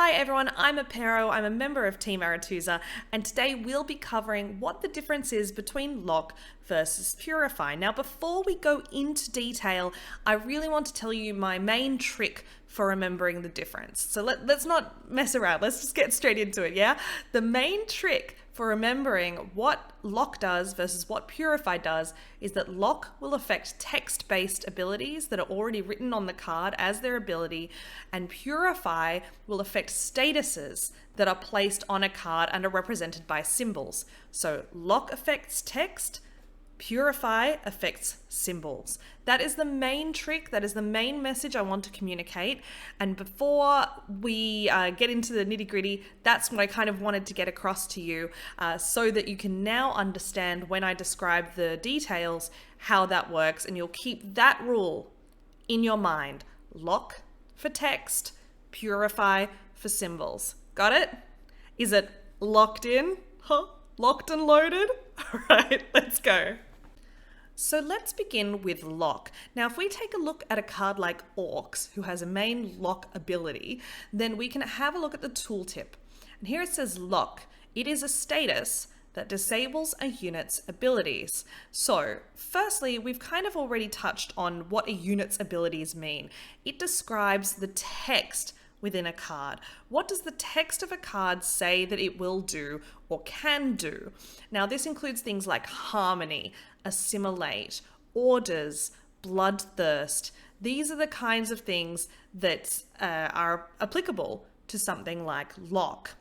Hi everyone, I'm Apero, I'm a member of Team Aretusa, and today we'll be covering what the difference is between lock versus purify. Now before we go into detail, I really want to tell you my main trick for remembering the difference. So let's not mess around, let's just get straight into it, yeah? The main trick for remembering what lock does versus what purify does is that lock will affect text-based abilities that are already written on the card as their ability, and purify will affect statuses that are placed on a card and are represented by symbols. So lock affects text, purify affects symbols. That is the main trick, that is the main message I want to communicate. And before we get into the nitty gritty, that's what I kind of wanted to get across to you so that you can now understand when I describe the details, how that works, and you'll keep that rule in your mind. Lock for text, purify for symbols. Got it? Is it locked in? Huh? Locked and loaded? All right, let's go. So let's begin with lock. Now, if we take a look at a card like Orcs, who has a main lock ability, then we can have a look at the tooltip. And here it says lock. It is a status that disables a unit's abilities. So firstly, we've kind of already touched on what a unit's abilities mean. It describes the text within a card. What does the text of a card say that it will do or can do? Now, this includes things like harmony, assimilate, orders, bloodthirst. These are the kinds of things that are applicable to something like lock.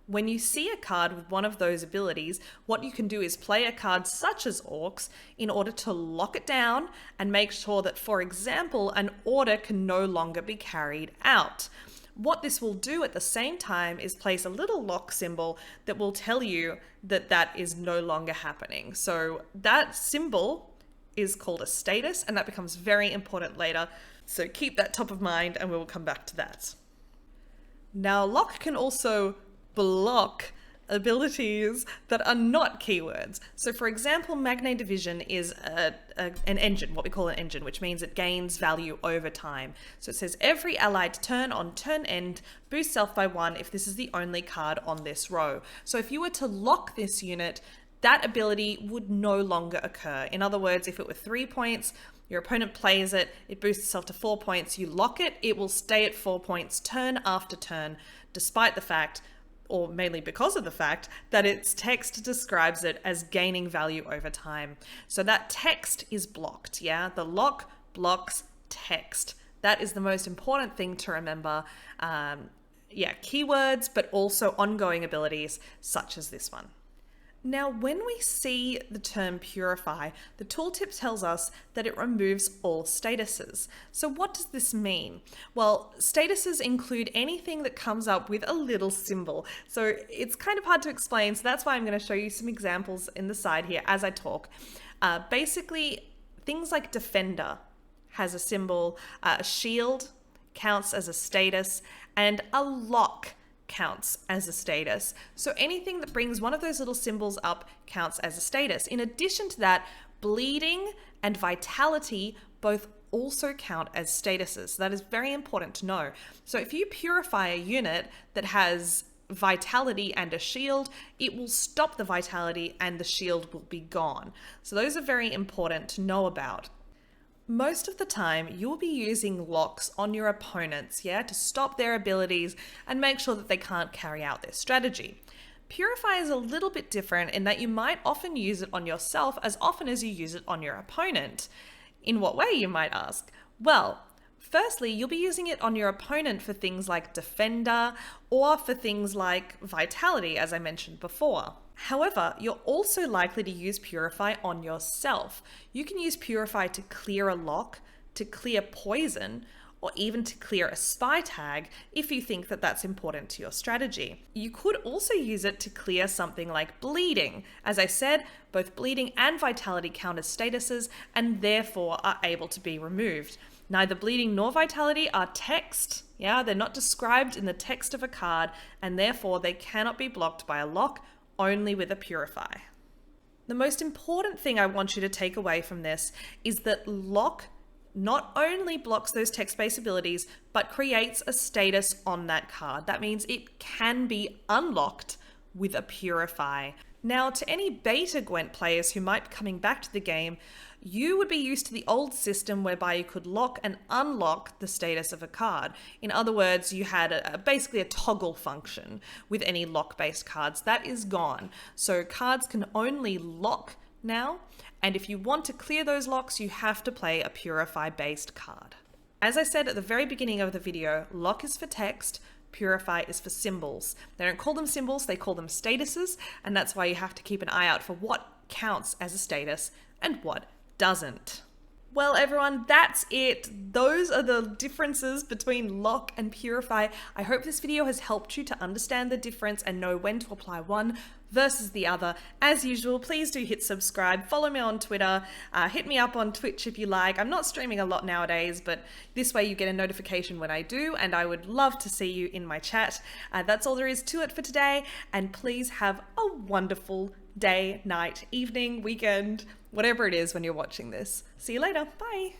When you see a card with one of those abilities, what you can do is play a card such as Orcs in order to lock it down and make sure that, for example, an order can no longer be carried out. What this will do at the same time is place a little lock symbol that will tell you that that is no longer happening. So that symbol is called a status, and that becomes very important later. So keep that top of mind and we will come back to that. Now, lock can also block abilities that are not keywords. So for example, Magne Division is an engine, what we call an engine, which means it gains value over time. So it says every allied turn on turn end boosts self by 1 if this is the only card on this row. So if you were to lock this unit, that ability would no longer occur. In other words, if it were 3 points, your opponent plays it, it boosts itself to 4 points, you lock it, it will stay at 4 points turn after turn, despite the fact, or mainly because of the fact, that its text describes it as gaining value over time. So that text is blocked, yeah? The lock blocks text. That is the most important thing to remember. Keywords, but also ongoing abilities such as this one. Now, when we see the term purify, the tooltip tells us that it removes all statuses. So what does this mean? Well, statuses include anything that comes up with a little symbol. So it's kind of hard to explain, so that's why I'm going to show you some examples in the side here as I talk. Basically, things like defender has a symbol, a shield counts as a status, and a lock counts as a status. So anything that brings one of those little symbols up counts as a status. In addition to that, bleeding and vitality both also count as statuses. So that is very important to know. So if you purify a unit that has vitality and a shield, it will stop the vitality and the shield will be gone. So those are very important to know about. Most of the time, you'll be using locks on your opponents, to stop their abilities and make sure that they can't carry out their strategy. Purify is a little bit different in that you might often use it on yourself as often as you use it on your opponent. In what way, you might ask? Well, firstly, you'll be using it on your opponent for things like defender or for things like vitality, as I mentioned before. However, you're also likely to use Purify on yourself. You can use Purify to clear a lock, to clear poison, or even to clear a spy tag if you think that that's important to your strategy. You could also use it to clear something like bleeding. As I said, both bleeding and vitality count as statuses and therefore are able to be removed. Neither bleeding nor vitality are text, they're not described in the text of a card, and therefore they cannot be blocked by a lock, only with a purify. The most important thing I want you to take away from this is that lock not only blocks those text-based abilities, but creates a status on that card. That means it can be unlocked with a Purify. Now, to any Beta Gwent players who might be coming back to the game, you would be used to the old system whereby you could lock and unlock the status of a card. In other words, you had basically a toggle function with any lock-based cards. That is gone. So cards can only lock now, and if you want to clear those locks, you have to play a Purify-based card. As I said at the very beginning of the video, lock is for text, Purify is for symbols. They don't call them symbols, they call them statuses, and that's why you have to keep an eye out for what counts as a status and what doesn't. Well, everyone, that's it. Those are the differences between lock and Purify. I hope this video has helped you to understand the difference and know when to apply one versus the other. As usual, please do hit subscribe, follow me on Twitter, hit me up on Twitch if you like. I'm not streaming a lot nowadays, but this way you get a notification when I do, and I would love to see you in my chat. That's all there is to it for today, and please have a wonderful day, night, evening, weekend, whatever it is when you're watching this. See you later. Bye.